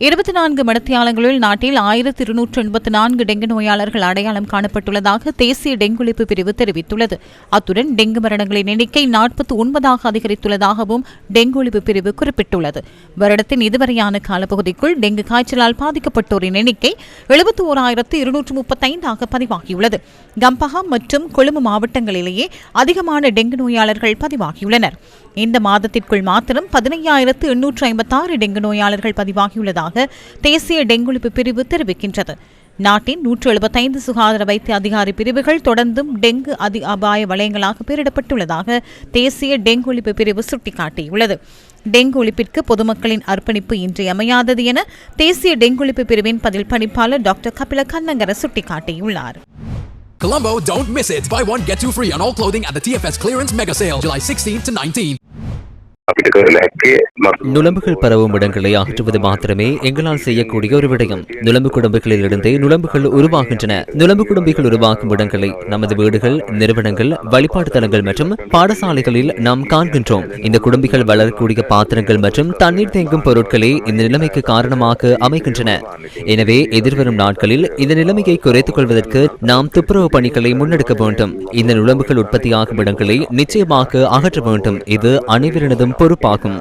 24 மணித்தியாலங்களில் நாட்டில் 1284 டெங்கு நோயாளர்கள் அடையாளம் காணப்பட்டுள்ளதாக தேசிய டெங்கு ஒழிப்பு பிரிவு தெரிவித்துள்ளது. அத்துடன் டெங்கு மரணங்களின் எண்ணிக்கை 49ஆக அதிகரித்துள்ளதாகவும் டெங்கு ஒழிப்பு பிரிவு குறிப்பிட்டுள்ளது. வருடத்தின் இதுவரையான காலப்பகுதிக்குள் டெங்கு காய்ச்சலால் பாதிக்கப்பட்டோரின் எண்ணிக்கை 71,235ஆக பதிவாகியுள்ளது. கம்பஹா மற்றும் கொழும்பு மாவட்டங்களிலேயே அதிகமான டெங்கு நோயாளர்கள் பதிவாகியுள்ளனர். இந்த மாதத்திற்குள் மாத்திரம் 15,856 டெங்கு நோயாளர்கள் பதிவாகியுள்ளதாக தேசிய டெங்கு ஒழிப்பு பிரிவு தெரிவிக்கின்றது. நாட்டின் 175 சுகாதார வைத்திய அதிகாரி பிரிவுகள் தொடர்ந்தும் டெங்கு அபாய வலயங்களாக பெயரிடப்பட்டுள்ளதாக தேசிய டெங்கு ஒழிப்பு பிரிவு சுட்டிக்காட்டியுள்ளது. டெங்கு ஒழிப்பிற்கு பொதுமக்களின் அர்ப்பணிப்பு இன்றியமையாதது என தேசிய டெங்கு ஒழிப்பு பிரிவின் பதில் பணிப்பாளர் டாக்டர் கபில கண்ணங்கர சுட்டிக்காட்டியுள்ளார். Colombo, don't miss it. Buy one, get two free on all clothing at the TFS Clearance Mega Sale, July 16 to 19. நுளம்புகள் பரவும் இடங்களை அகற்றுவது மாத்திரமே எங்களால் செய்யக்கூடிய ஒரு விடயம். நுளம்பு குடும்பங்களில் இருந்தே நுளம்புகள் உருவாகின்றன. நுளம்பு குடும்பிகள் உருவாக்கும் இடங்களை நமது வீடுகள், நிறுவனங்கள், வழிபாடு தலங்கள் மற்றும் பாடசாலைகளில் நாம் காண்கின்றோம். இந்த குடும்பிகள் வளரக்கூடிய பாத்திரங்கள் மற்றும் தண்ணீர் தேங்கும் பொருட்களே இந்த நிலைமைக்கு காரணமாக அமைகின்றன. எனவே எதிர்வரும் நாட்களில் இந்த நிலைமையை குறைத்துக் கொள்வதற்கு நாம் துப்புரவு பணிகளை முன்னெடுக்க வேண்டும். இந்த நுளம்புகள் உற்பத்தியாகும் இடங்களை நிச்சயமாக அகற்ற வேண்டும். இது அனைவரினதும் பொறுப்பாகும்.